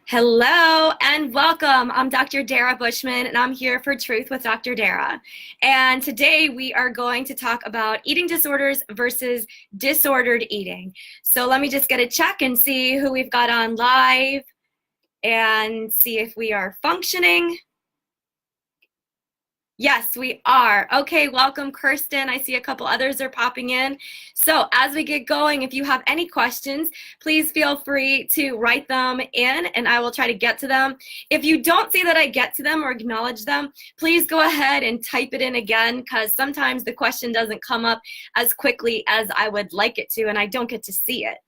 Hello and welcome. I'm Dr. Dara Bushman and I'm here for Truth with Dr. Dara. And today we are going to talk about eating disorders versus disordered eating. So let me just get a check and see who we've got on live and see if we are functioning. Yes, we are. Okay, welcome, Kirsten. I see a couple others are popping in. So as we get going, if you have any questions, please feel free to write them in and I will try to get to them. If you don't see that I get to them or acknowledge them, please go ahead and type it in again because sometimes the question doesn't come up as quickly as I would like it to and I don't get to see it.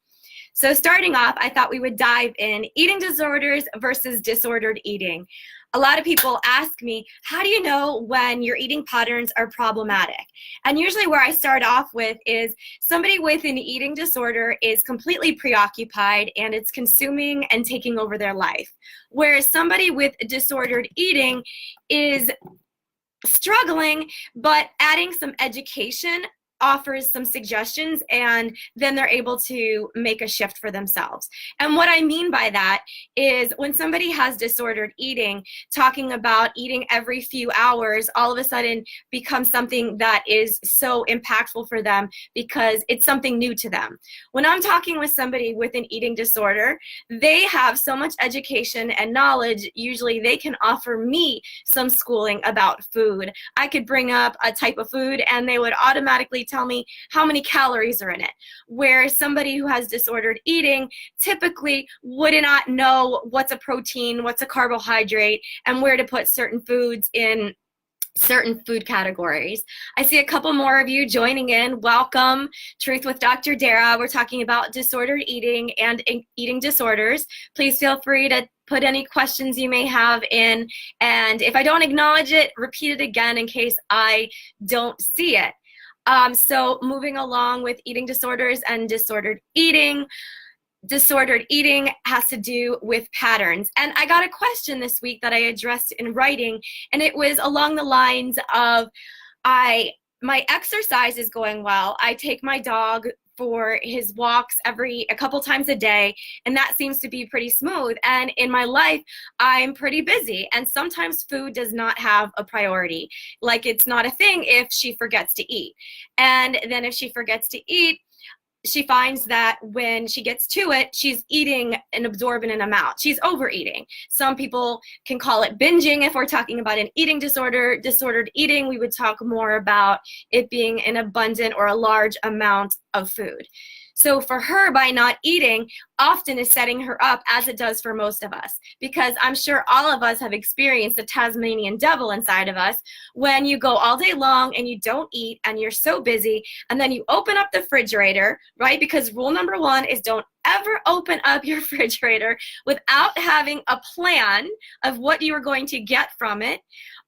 So starting off, I thought we would dive in eating disorders versus disordered eating. A lot of people ask me, how do you know when your eating patterns are problematic? And usually where I start off with is somebody with an eating disorder is completely preoccupied and it's consuming and taking over their life. Whereas somebody with disordered eating is struggling, but adding some education offers some suggestions and then they're able to make a shift for themselves. And what I mean by that is when somebody has disordered eating, talking about eating every few hours all of a sudden becomes something that is so impactful for them because it's something new to them. When I'm talking with somebody with an eating disorder, they have so much education and knowledge, usually they can offer me some schooling about food. I could bring up a type of food and they would automatically tell me how many calories are in it. Where somebody who has disordered eating typically would not know what's a protein, what's a carbohydrate, and where to put certain foods in certain food categories. I see a couple more of you joining in. Welcome, Truth with Dr. Dara. We're talking about disordered eating and eating disorders. Please feel free to put any questions you may have in, and if I don't acknowledge it, repeat it again in case I don't see it. So moving along with eating disorders and disordered eating. Disordered eating has to do with patterns. And I got a question this week that I addressed in writing, and it was along the lines of, my exercise is going well. I take my dog for his walks a couple times a day, and that seems to be pretty smooth. And in my life, I'm pretty busy, and sometimes food does not have a priority. Like it's not a thing if she forgets to eat. And then if she forgets to eat, she finds that when she gets to it, she's eating an absorbent amount. She's overeating. Some people can call it binging if we're talking about an eating disorder. Disordered eating, we would talk more about it being an abundant or a large amount of food. So for her, by not eating, often is setting her up as it does for most of us. Because I'm sure all of us have experienced the Tasmanian devil inside of us when you go all day long and you don't eat and you're so busy and then you open up the refrigerator, right? Because rule number one is don't ever open up your refrigerator without having a plan of what you are going to get from it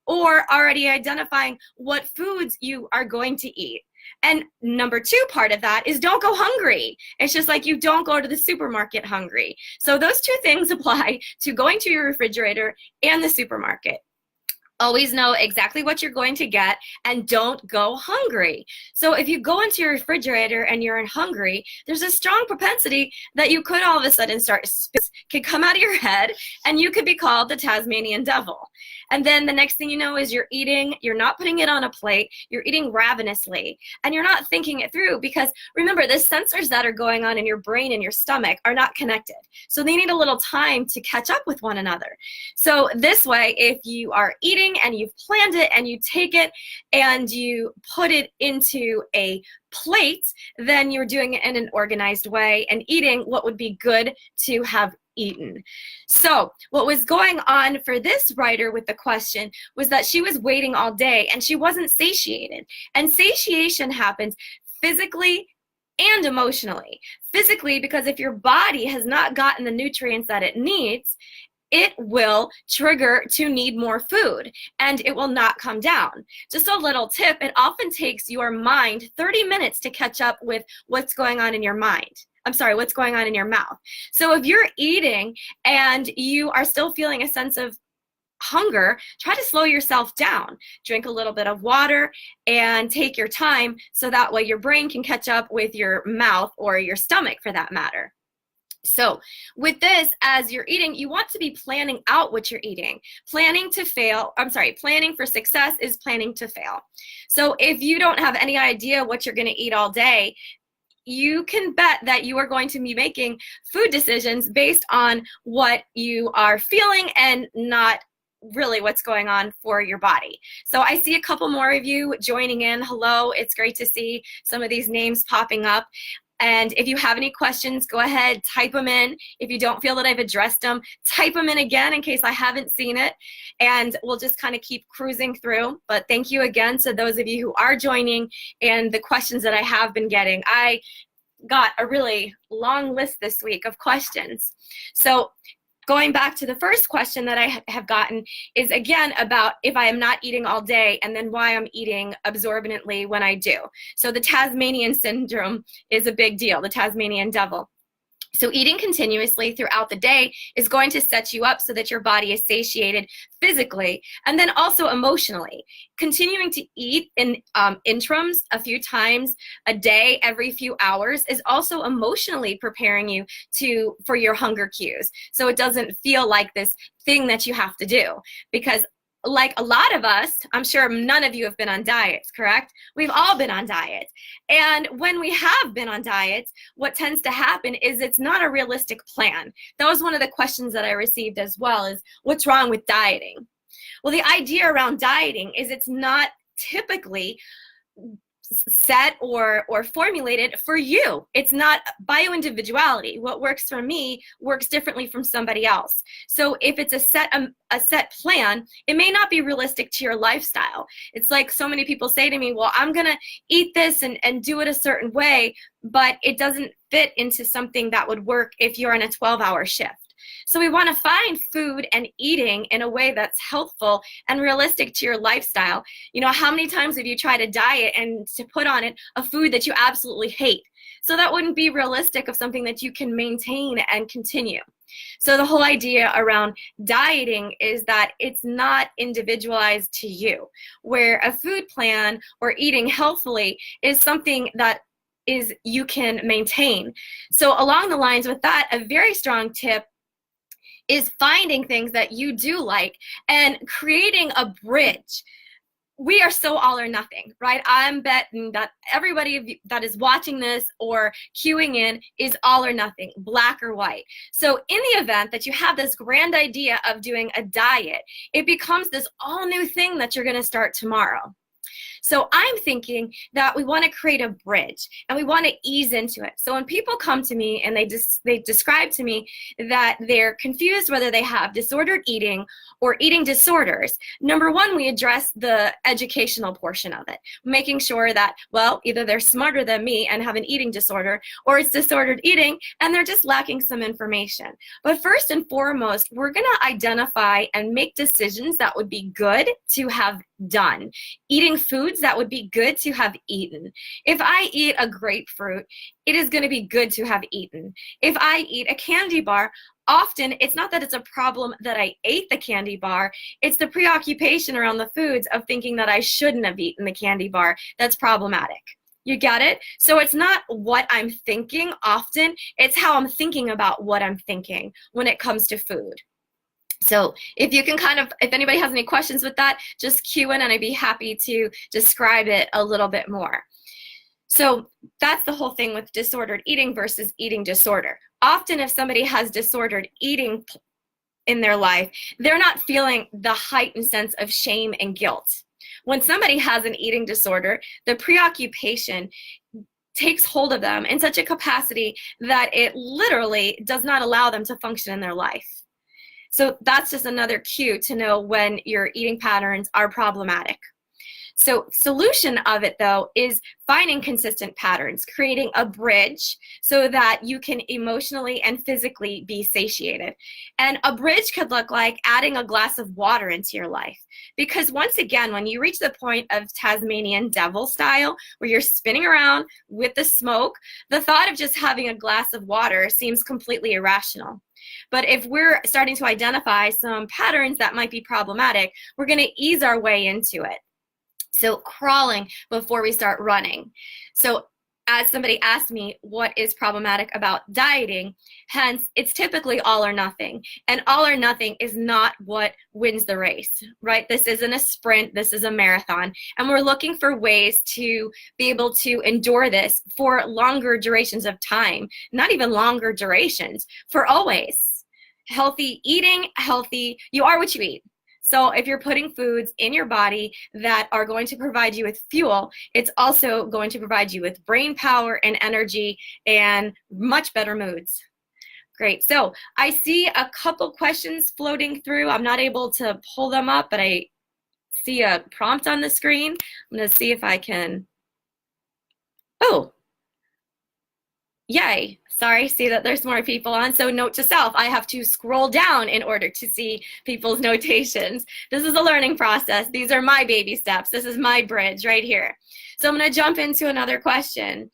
or already identifying what foods you are going to eat. And number two part of that is don't go hungry. It's just like you don't go to the supermarket hungry. So those two things apply to going to your refrigerator and the supermarket. Always know exactly what you're going to get and don't go hungry. So if you go into your refrigerator and you're hungry, there's a strong propensity that you could all of a sudden could come out of your head and you could be called the Tasmanian devil. And then the next thing you know is you're eating, you're not putting it on a plate, you're eating ravenously, and you're not thinking it through because remember, the sensors that are going on in your brain and your stomach are not connected. So they need a little time to catch up with one another. So this way, if you are eating and you've planned it and you take it and you put it into a plate, then you're doing it in an organized way and eating what would be good to have eaten. So what was going on for this writer with the question was that she was waiting all day and she wasn't satiated. And satiation happens physically and emotionally. Physically, because if your body has not gotten the nutrients that it needs, it will trigger to need more food and it will not come down. Just a little tip, it often takes your mind 30 minutes to catch up with what's going on in your mind. What's going on in your mouth. So if you're eating and you are still feeling a sense of hunger, try to slow yourself down. Drink a little bit of water and take your time so that way your brain can catch up with your mouth or your stomach for that matter. So with this, as you're eating, you want to be planning out what you're eating. Planning for success is planning to fail. So if you don't have any idea what you're going to eat all day, you can bet that you are going to be making food decisions based on what you are feeling and not really what's going on for your body. So I see a couple more of you joining in. Hello, it's great to see some of these names popping up. And if you have any questions, go ahead, type them in. If you don't feel that I've addressed them, type them in again in case I haven't seen it. And we'll just kind of keep cruising through. But thank you again to those of you who are joining and the questions that I have been getting. I got a really long list this week of questions. So going back to the first question that I have gotten is again about if I am not eating all day and then why I'm eating absorbently when I do. So the Tasmanian syndrome is a big deal, the Tasmanian devil. So eating continuously throughout the day is going to set you up so that your body is satiated physically and then also emotionally. Continuing to eat in interims a few times a day, every few hours, is also emotionally preparing you for your hunger cues. So it doesn't feel like this thing that you have to do, because like a lot of us, I'm sure none of you have been on diets, correct? We've all been on diets. And when we have been on diets, what tends to happen is it's not a realistic plan. That was one of the questions that I received as well, is what's wrong with dieting? Well, the idea around dieting is it's not typically set or formulated for you. It's not bioindividuality. What works for me works differently from somebody else. So if it's a set plan, it may not be realistic to your lifestyle. It's like so many people say to me, well, I'm gonna eat this and do it a certain way, but it doesn't fit into something that would work if you're on a 12-hour shift. So we want to find food and eating in a way that's healthful and realistic to your lifestyle. You know, how many times have you tried a diet and to put on it a food that you absolutely hate? So that wouldn't be realistic of something that you can maintain and continue. So the whole idea around dieting is that it's not individualized to you, where a food plan or eating healthfully is something that you can maintain. So along the lines with that, a very strong tip is finding things that you do like and creating a bridge. We are so all or nothing, right? I'm betting that everybody that is watching this or queuing in is all or nothing, black or white. So in the event that you have this grand idea of doing a diet, it becomes this all new thing that you're gonna start tomorrow. So I'm thinking that we want to create a bridge and we want to ease into it. So when people come to me and they describe to me that they're confused whether they have disordered eating or eating disorders, number one, we address the educational portion of it, making sure that, well, either they're smarter than me and have an eating disorder, or it's disordered eating and they're just lacking some information. But first and foremost, we're going to identify and make decisions that would be good to have done. Eating foods that would be good to have eaten. If I eat a grapefruit, it is going to be good to have eaten. If I eat a candy bar, often it's not that it's a problem that I ate the candy bar, it's the preoccupation around the foods of thinking that I shouldn't have eaten the candy bar that's problematic. You get it? So it's not what I'm thinking often, it's how I'm thinking about what I'm thinking when it comes to food. So if you can if anybody has any questions with that, just cue in and I'd be happy to describe it a little bit more. So that's the whole thing with disordered eating versus eating disorder. Often if somebody has disordered eating in their life, they're not feeling the heightened sense of shame and guilt. When somebody has an eating disorder, the preoccupation takes hold of them in such a capacity that it literally does not allow them to function in their life. So that's just another cue to know when your eating patterns are problematic. So solution of it, though, is finding consistent patterns, creating a bridge so that you can emotionally and physically be satiated. And a bridge could look like adding a glass of water into your life. Because once again, when you reach the point of Tasmanian devil style, where you're spinning around with the smoke, the thought of just having a glass of water seems completely irrational. But if we're starting to identify some patterns that might be problematic, we're going to ease our way into it. So crawling before we start running. So as somebody asked me what is problematic about dieting, hence it's typically all or nothing. And all or nothing is not what wins the race, right? This isn't a sprint, this is a marathon. And we're looking for ways to be able to endure this for longer durations of time, not even longer durations, for always. Healthy eating, you are what you eat. So if you're putting foods in your body that are going to provide you with fuel, it's also going to provide you with brain power and energy and much better moods. Great. So I see a couple questions floating through. I'm not able to pull them up, but I see a prompt on the screen. I'm going to see if I can. Oh, yay. Sorry, see that there's more people on. So note to self, I have to scroll down in order to see people's notations. This is a learning process. These are my baby steps. This is my bridge right here. So I'm going to jump into another question.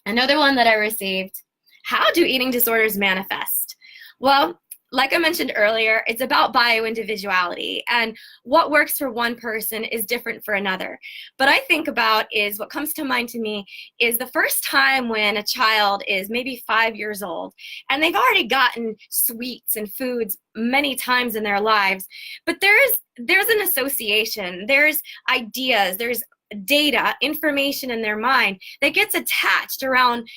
Another one that I received. How do eating disorders manifest? Well, like I mentioned earlier, it's about bio-individuality, and what works for one person is different for another. But I think about is what comes to mind to me is the first time when a child is maybe 5 years old and they've already gotten sweets and foods many times in their lives, but there's an association, there's ideas, there's data, information in their mind that gets attached around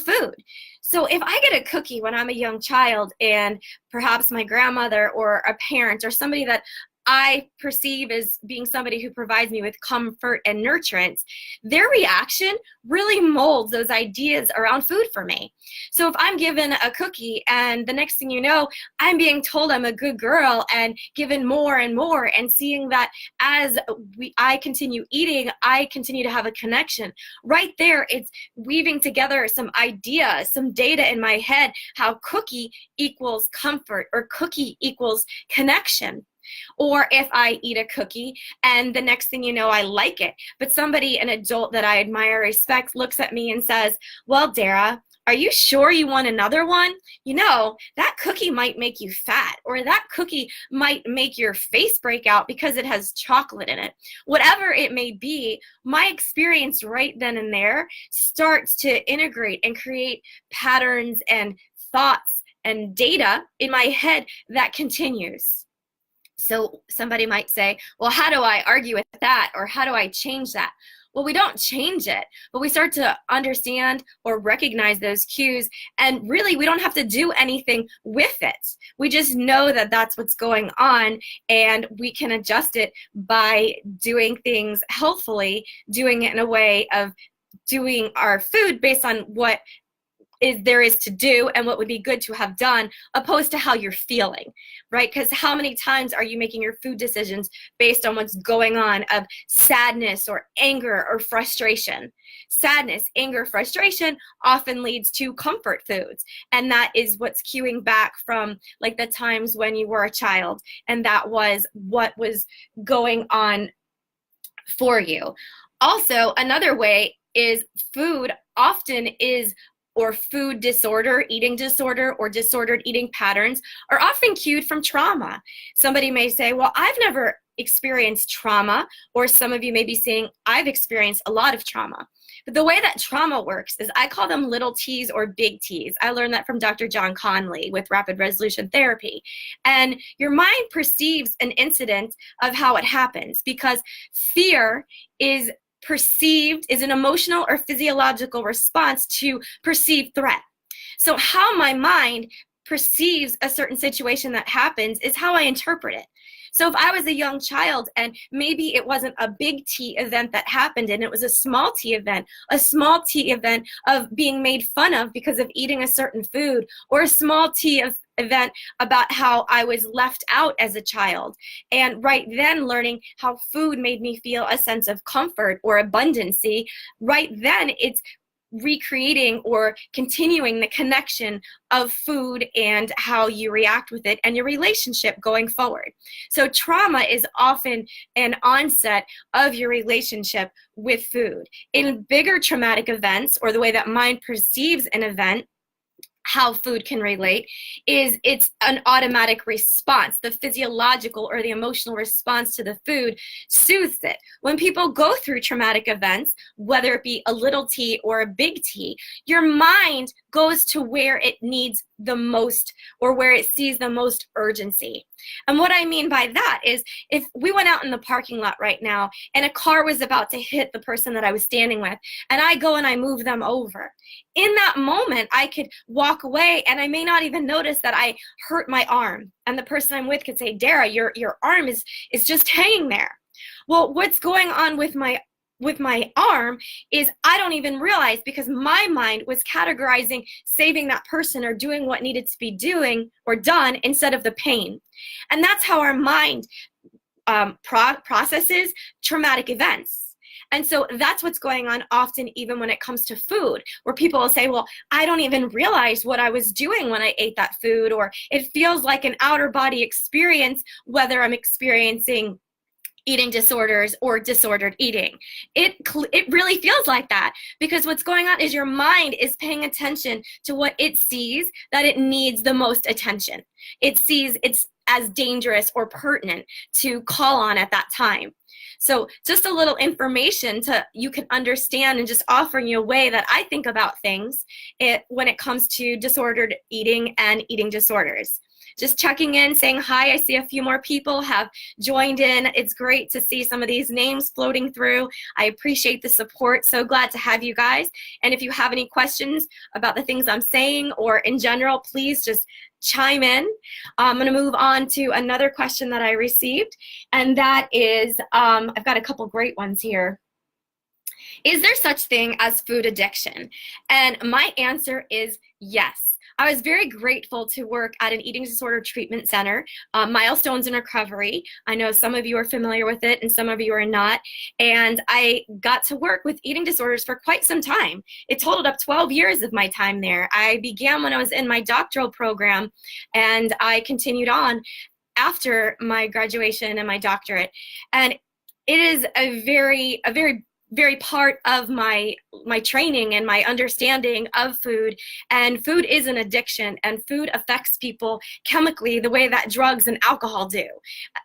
food. So if I get a cookie when I'm a young child and perhaps my grandmother or a parent or somebody that I perceive as being somebody who provides me with comfort and nurturance, their reaction really molds those ideas around food for me. So if I'm given a cookie and the next thing you know, I'm being told I'm a good girl and given more and more, and seeing that as I continue eating, I continue to have a connection. Right there, it's weaving together some ideas, some data in my head, how cookie equals comfort or cookie equals connection. Or if I eat a cookie and the next thing you know, I like it, but somebody, an adult that I admire, respect, looks at me and says, well, Dara, are you sure you want another one? You know, that cookie might make you fat, or that cookie might make your face break out because it has chocolate in it. Whatever it may be, my experience right then and there starts to integrate and create patterns and thoughts and data in my head that continues. So somebody might say, well, how do I argue with that? Or how do I change that? Well, we don't change it, but we start to understand or recognize those cues. And really, we don't have to do anything with it. We just know that that's what's going on, and we can adjust it by doing things healthfully, doing it in a way of doing our food based on what there is to do and what would be good to have done, opposed to how you're feeling, right? Because how many times are you making your food decisions based on what's going on of sadness or anger or frustration? Sadness, anger, frustration often leads to comfort foods. And that is what's cueing back from like the times when you were a child, and that was what was going on for you. Also, another way is food often is, or food disorder, eating disorder, or disordered eating patterns are often cued from trauma. Somebody may say, well, I've never experienced trauma, or some of you may be saying, I've experienced a lot of trauma. But the way that trauma works is I call them little T's or big T's. I learned that from Dr. John Conley with rapid resolution therapy. And your mind perceives an incident of how it happens, because fear is an emotional or physiological response to perceived threat. So how my mind perceives a certain situation that happens is how I interpret it. So if I was a young child and maybe it wasn't a big T event that happened and it was a small T event of being made fun of because of eating a certain food, or a small T event about how I was left out as a child, and right then learning how food made me feel a sense of comfort or abundancy, right then it's recreating or continuing the connection of food and how you react with it and your relationship going forward. So trauma is often an onset of your relationship with food. In bigger traumatic events, or the way that mind perceives an event, how food can relate is it's an automatic response. The physiological or the emotional response to the food soothes it. When people go through traumatic events, whether it be a little T or a big T, your mind goes to where it needs the most or where it sees the most urgency. And what I mean by that is if we went out in the parking lot right now and a car was about to hit the person that I was standing with, and I go and I move them over, in that moment, I could walk away and I may not even notice that I hurt my arm. And the person I'm with could say, Dara, your arm is just hanging there. Well, what's going on with my arm is I don't even realize, because my mind was categorizing saving that person or doing what needed to be doing or done instead of the pain. And that's how our mind processes traumatic events. And so that's what's going on often, even when it comes to food, where people will say, well, I don't even realize what I was doing when I ate that food, or it feels like an outer body experience, whether I'm experiencing eating disorders or disordered eating. It really feels like that, because what's going on is your mind is paying attention to what it sees that it needs the most attention. It sees it's as dangerous or pertinent to call on at that time. So just a little information to you can understand, and just offering you a way that I think about things when it comes to disordered eating and eating disorders. Just checking in, saying hi. I see a few more people have joined in. It's great to see some of these names floating through. I appreciate the support. So glad to have you guys. And if you have any questions about the things I'm saying or in general, please just chime in. I'm going to move on to another question that I received, and that is, I've got a couple great ones here. Is there such thing as food addiction? And my answer is yes. I was very grateful to work at an eating disorder treatment center, Milestones in Recovery. I know some of you are familiar with it and some of you are not. And I got to work with eating disorders for quite some time. It totaled up 12 years of my time there. I began when I was in my doctoral program, and I continued on after my graduation and my doctorate. And it is a very part of my training and my understanding of food. And food is an addiction, and food affects people chemically the way that drugs and alcohol do.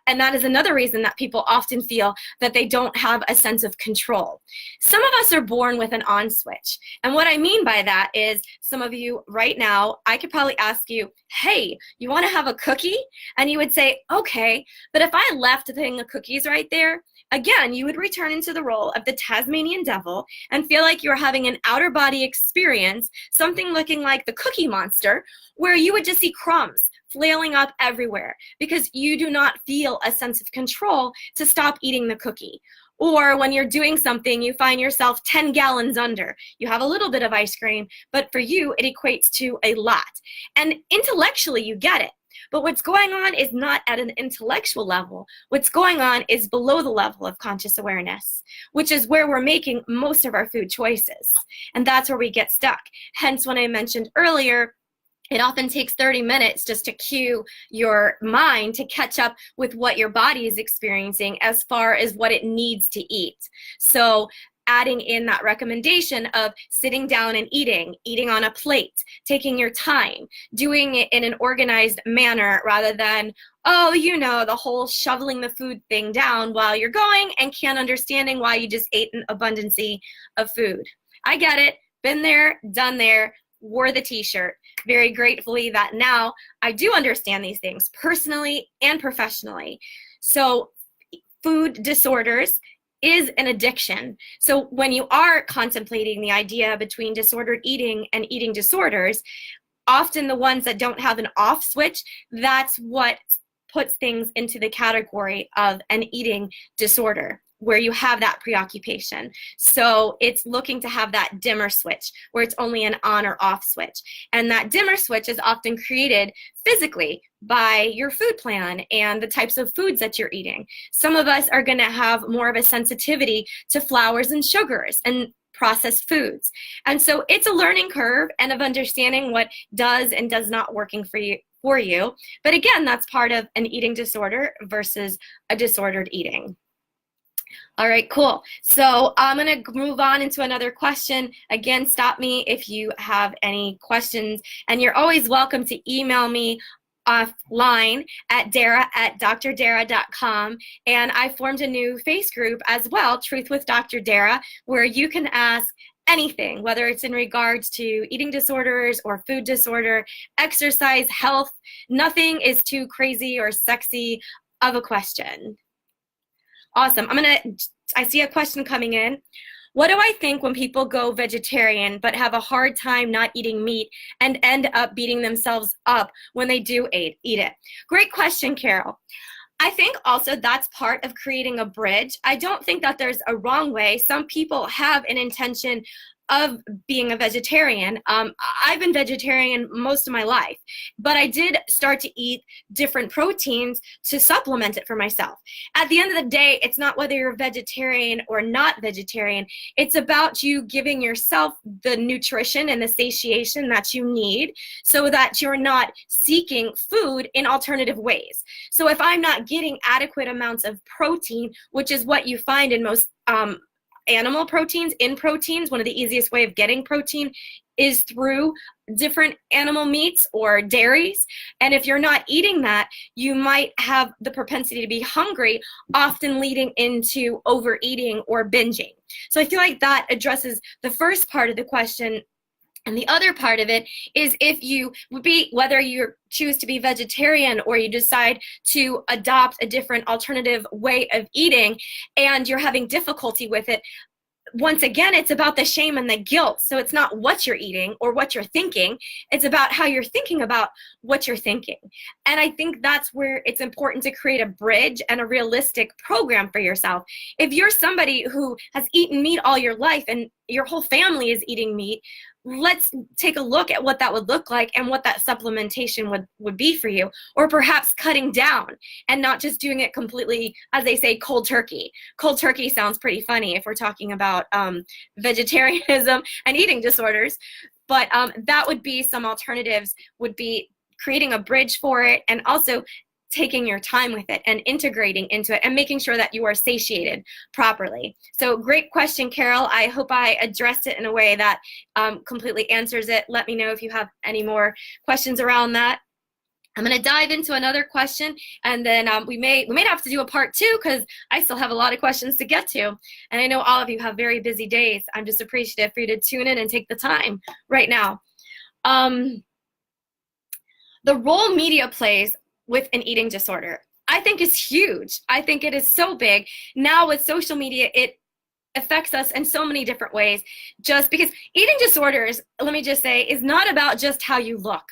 And that is another reason that people often feel that they don't have a sense of control. Some of us are born with an on switch. And what I mean by that is, some of you right now, I could probably ask you, hey, you want to have a cookie? And you would say, okay. But if I left the thing of cookies right there, again, you would return into the role of the Tasmanian devil and feel like you're having an outer body experience, something looking like the Cookie Monster, where you would just see crumbs flailing up everywhere because you do not feel a sense of control to stop eating the cookie. Or when you're doing something, you find yourself 10 gallons under. You have a little bit of ice cream, but for you, it equates to a lot. And intellectually, you get it. But what's going on is not at an intellectual level. What's going on is below the level of conscious awareness, which is where we're making most of our food choices. And that's where we get stuck. Hence, when I mentioned earlier, it often takes 30 minutes just to cue your mind to catch up with what your body is experiencing as far as what it needs to eat. So adding in that recommendation of sitting down and eating on a plate, taking your time, doing it in an organized manner rather than, oh, you know, the whole shoveling the food thing down while you're going and can't understanding why you just ate an abundance of food. I get it. Been there, done there, wore the t-shirt. Very gratefully that now I do understand these things personally and professionally. So food disorders is an addiction. So when you are contemplating the idea between disordered eating and eating disorders, often the ones that don't have an off switch, that's what puts things into the category of an eating disorder, where you have that preoccupation. So it's looking to have that dimmer switch where it's only an on or off switch. And that dimmer switch is often created physically by your food plan and the types of foods that you're eating. Some of us are going to have more of a sensitivity to flours and sugars and processed foods. And so it's a learning curve and of understanding what does and does not working for you. But again, that's part of an eating disorder versus a disordered eating. All right, cool. So I'm going to move on into another question. Again, stop me if you have any questions, and you're always welcome to email me offline at dara@drdara.com. And I formed a new face group as well, Truth with Dr. Dara, where you can ask anything, whether it's in regards to eating disorders or food disorder, exercise, health. Nothing is too crazy or sexy of a question. Awesome. I see a question coming in. What do I think when people go vegetarian but have a hard time not eating meat and end up beating themselves up when they do eat it? Great question, Carol. I think also that's part of creating a bridge. I don't think that there's a wrong way. Some people have an intention of being a vegetarian. I've been vegetarian most of my life, but I did start to eat different proteins to supplement it for myself. At the end of the day, it's not whether you're vegetarian or not vegetarian. It's about you giving yourself the nutrition and the satiation that you need so that you're not seeking food in alternative ways. So if I'm not getting adequate amounts of protein, which is what you find in most animal proteins, in proteins, one of the easiest way of getting protein is through different animal meats or dairies. And if you're not eating that, you might have the propensity to be hungry, often leading into overeating or binging. So I feel like that addresses the first part of the question. And the other part of it is if you would be, whether you choose to be vegetarian or you decide to adopt a different alternative way of eating and you're having difficulty with it, once again, it's about the shame and the guilt. So it's not what you're eating or what you're thinking. It's about how you're thinking about what you're thinking. And I think that's where it's important to create a bridge and a realistic program for yourself. If you're somebody who has eaten meat all your life and your whole family is eating meat, let's take a look at what that would look like and what that supplementation would be for you, or perhaps cutting down and not just doing it completely, as they say, cold turkey. Cold turkey sounds pretty funny if we're talking about vegetarianism and eating disorders, but that would be some alternatives, would be creating a bridge for it and also taking your time with it and integrating into it and making sure that you are satiated properly. So great question, Carol. I hope I addressed it in a way that completely answers it. Let me know if you have any more questions around that. I'm going to dive into another question, and then we may have to do a part 2 because I still have a lot of questions to get to. And I know all of you have very busy days. I'm just appreciative for you to tune in and take the time right now. The role media plays with an eating disorder, I think, is huge. I think it is so big. Now with social media, it affects us in so many different ways, just because eating disorders, let me just say, is not about just how you look.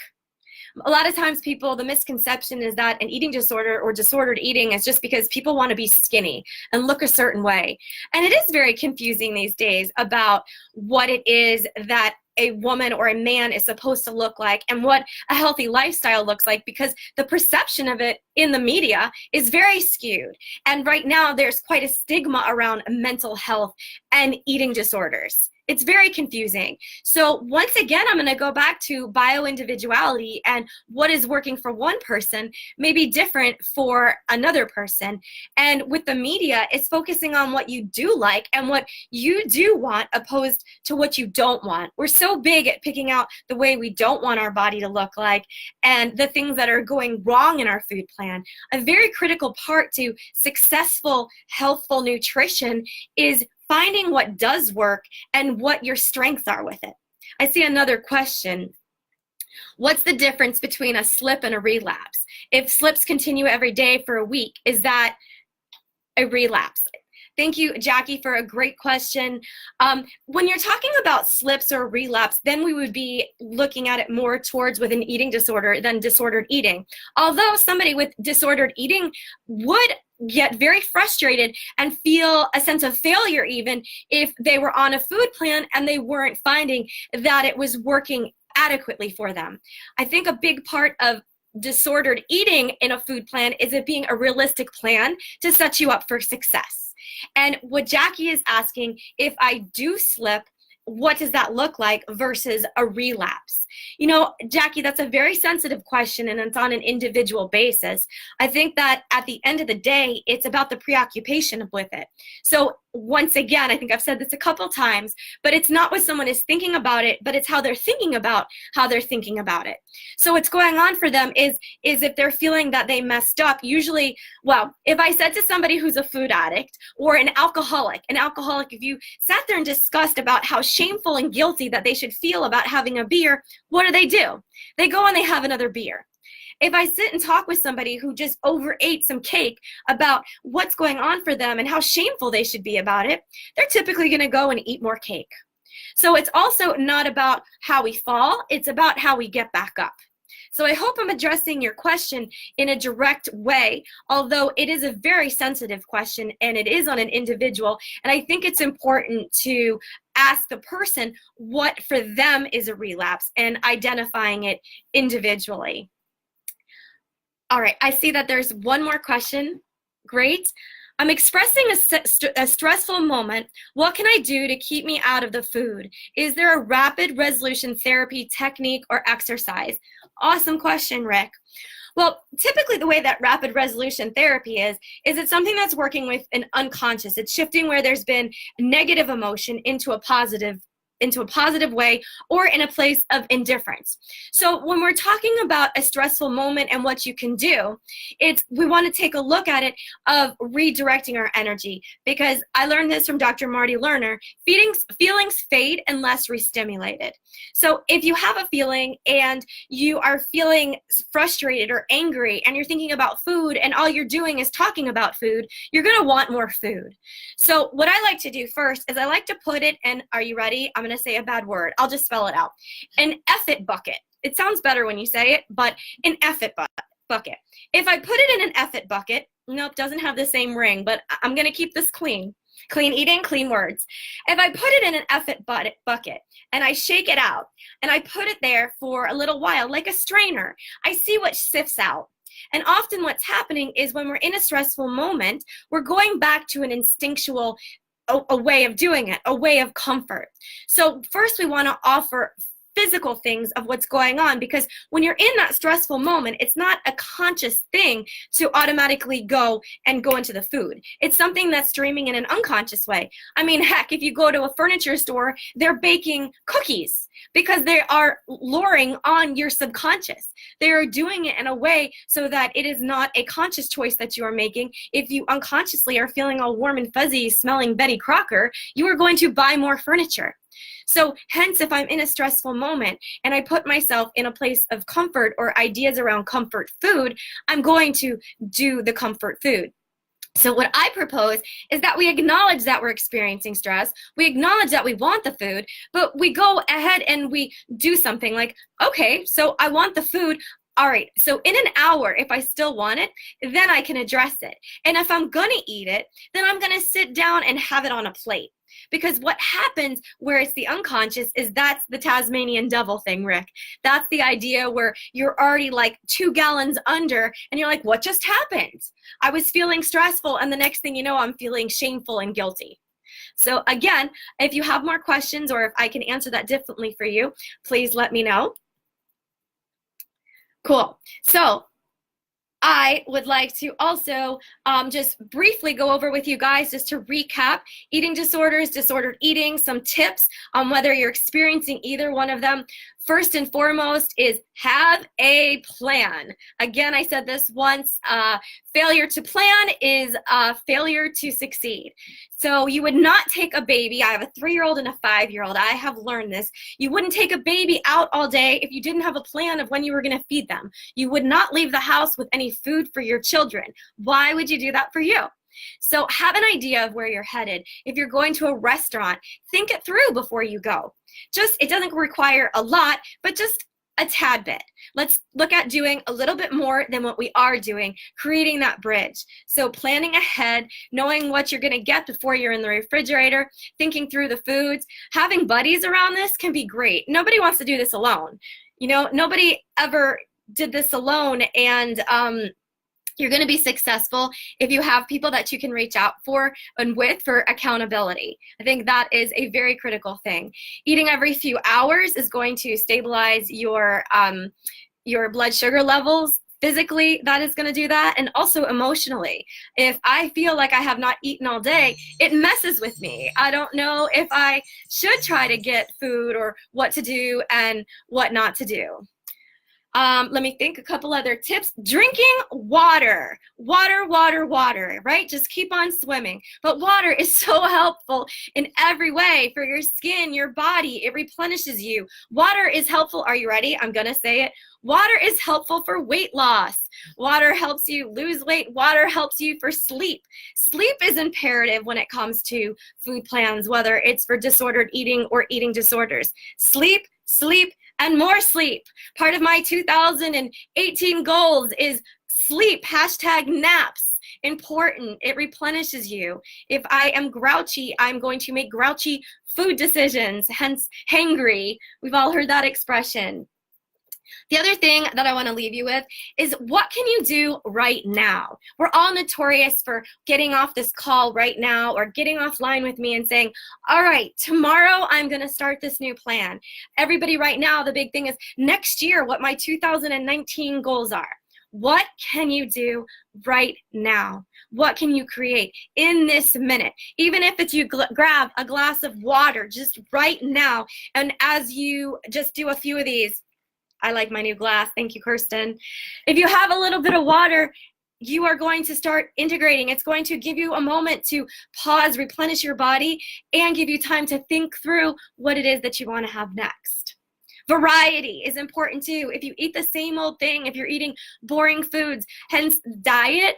A lot of times the misconception is that an eating disorder or disordered eating is just because people want to be skinny and look a certain way. And it is very confusing these days about what it is that a woman or a man is supposed to look like and what a healthy lifestyle looks like, because the perception of it in the media is very skewed. And right now there's quite a stigma around mental health and eating disorders. It's very confusing. So once again, I'm going to go back to bio-individuality, and what is working for one person may be different for another person. And with the media, it's focusing on what you do like and what you do want opposed to what you don't want. We're so big at picking out the way we don't want our body to look like and the things that are going wrong in our food plan. A very critical part to successful, healthful nutrition is finding what does work and what your strengths are with it. I see another question. What's the difference between a slip and a relapse? If slips continue every day for a week, is that a relapse? Thank you, Jackie, for a great question. When you're talking about slips or relapse, then we would be looking at it more towards with an eating disorder than disordered eating. Although somebody with disordered eating would get very frustrated and feel a sense of failure even if they were on a food plan and they weren't finding that it was working adequately for them. I think a big part of disordered eating in a food plan is it being a realistic plan to set you up for success. And what Jackie is asking, if I do slip, what does that look like versus a relapse? You know, Jackie, that's a very sensitive question, and it's on an individual basis. I think that at the end of the day, it's about the preoccupation with it. So once again, I think I've said this a couple times, but it's not what someone is thinking about it, but it's how they're thinking about how they're thinking about it. So what's going on for them is if they're feeling that they messed up, usually, well, if I said to somebody who's a food addict or an alcoholic, if you sat there and discussed about how shameful and guilty that they should feel about having a beer, what do? They go and they have another beer. If I sit and talk with somebody who just overate some cake about what's going on for them and how shameful they should be about it, they're typically going to go and eat more cake. So it's also not about how we fall, it's about how we get back up. So I hope I'm addressing your question in a direct way, although it is a very sensitive question and it is on an individual. And I think it's important to ask the person what for them is a relapse and identifying it individually. All right, I see that there's one more question. Great. I'm expressing a stressful moment. What can I do to keep me out of the food? Is there a rapid resolution therapy technique or exercise? Awesome question, Rick. Well, typically the way that rapid resolution therapy is it's something that's working with an unconscious. It's shifting where there's been negative emotion into a positive way or in a place of indifference. So when we're talking about a stressful moment and what you can do, we want to take a look at it of redirecting our energy, because I learned this from Dr. Marty Lerner. Feelings fade unless re-stimulated. So if you have a feeling and you are feeling frustrated or angry and you're thinking about food and all you're doing is talking about food, you're going to want more food. So what I like to do first is I like to put it in, are you ready? I'm going to say a bad word. I'll just spell it out. An F-it bucket. It sounds better when you say it, but an F-it bucket. If I put it in an F-it bucket, nope, doesn't have the same ring, but I'm going to keep this clean. Clean eating, clean words. If I put it in an F-it bucket and I shake it out and I put it there for a little while, like a strainer, I see what sifts out. And often what's happening is when we're in a stressful moment, we're going back to an instinctual a way of doing it, a way of comfort. So first we want to offer physical things of what's going on, because when you're in that stressful moment, it's not a conscious thing to automatically go into the food. It's something that's streaming in an unconscious way. I mean, heck, if you go to a furniture store, they're baking cookies because they are luring on your subconscious. They are doing it in a way so that it is not a conscious choice that you are making. If you unconsciously are feeling all warm and fuzzy, smelling Betty Crocker, you are going to buy more furniture. So hence, if I'm in a stressful moment and I put myself in a place of comfort or ideas around comfort food, I'm going to do the comfort food. So what I propose is that we acknowledge that we're experiencing stress. We acknowledge that we want the food, but we go ahead and we do something like, okay, so I want the food. All right, so in an hour, if I still want it, then I can address it. And if I'm gonna eat it, then I'm gonna sit down and have it on a plate. Because what happens where it's the unconscious is that's the Tasmanian devil thing, Rick. That's the idea where you're already like 2 gallons under and you're like, what just happened? I was feeling stressful and the next thing you know, I'm feeling shameful and guilty. So again, if you have more questions or if I can answer that differently for you, please let me know. Cool. So I would like to also just briefly go over with you guys, just to recap, eating disorders, disordered eating, some tips on whether you're experiencing either one of them. First and foremost is have a plan. Again, I said this once, failure to plan is failure to succeed. So you would not take a baby. I have a 3-year-old and a 5-year-old. I have learned this. You wouldn't take a baby out all day if you didn't have a plan of when you were going to feed them. You would not leave the house with any food for your children. Why would you do that for you? So have an idea of where you're headed. If you're going to a restaurant, think it through before you go. It doesn't require a lot, but just a tad bit. Let's look at doing a little bit more than what we are doing, creating that bridge. So planning ahead, knowing what you're going to get before you're in the refrigerator, thinking through the foods. Having buddies around this can be great. Nobody wants to do this alone. You know, nobody ever did this alone and You're going to be successful if you have people that you can reach out for and with for accountability. I think that is a very critical thing. Eating every few hours is going to stabilize your blood sugar levels. Physically, that is going to do that, and also emotionally. If I feel like I have not eaten all day, it messes with me. I don't know if I should try to get food or what to do and what not to do. Let me think, a couple other tips. Drinking water, right? Just keep on swimming. But water is so helpful in every way for your skin, your body. It replenishes you. Water is helpful. Are you ready? I'm going to say it. Water is helpful for weight loss. Water helps you lose weight. Water helps you for sleep. Sleep is imperative when it comes to food plans, whether it's for disordered eating or eating disorders. Sleep, sleep, and more sleep. Part of my 2018 goals is sleep, #naps. Important. It replenishes you. If I am grouchy, I'm going to make grouchy food decisions, hence hangry. We've all heard that expression. The other thing that I want to leave you with is, what can you do right now? We're all notorious for getting off this call right now or getting offline with me and saying, all right, tomorrow I'm going to start this new plan. Everybody right now, the big thing is next year, what my 2019 goals are. What can you do right now? What can you create in this minute? Even if it's you grab a glass of water just right now, and as you just do a few of these, I like my new glass. Thank you, Kirsten. If you have a little bit of water, you are going to start integrating. It's going to give you a moment to pause, replenish your body, and give you time to think through what it is that you want to have next. Variety is important too. If you eat the same old thing, if you're eating boring foods, hence diet,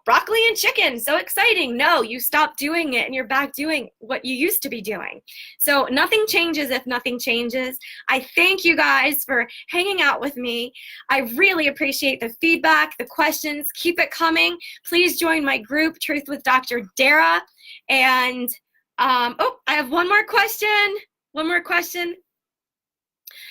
broccoli and chicken, so exciting. No, you stop doing it and you're back doing what you used to be doing. So nothing changes if nothing changes. I thank you guys for hanging out with me. I really appreciate the feedback, the questions. Keep it coming. Please join my group, Truth with Dr. Dara. And I have one more question.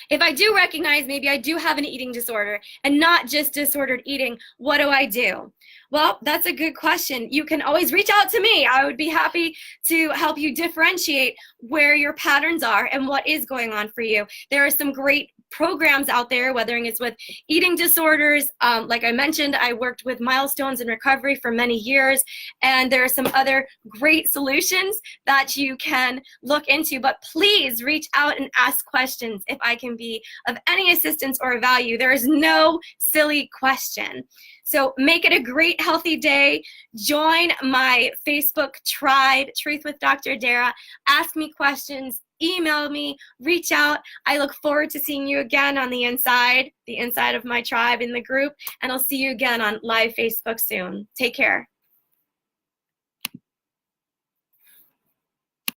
If I do recognize maybe I do have an eating disorder and not just disordered eating, what do I do? Well, that's a good question. You can always reach out to me. I would be happy to help you differentiate where your patterns are and what is going on for you. There are some great programs out there, whether it's with eating disorders. Like I mentioned, I worked with Milestones in Recovery for many years, and there are some other great solutions that you can look into. But please reach out and ask questions if I can be of any assistance or value. There is no silly question. So make it a great, healthy day. Join my Facebook tribe, Truth with Dr. Dara. Ask me questions. Email me, reach out. I look forward to seeing you again on the inside of my tribe in the group, and I'll see you again on live Facebook soon. Take care.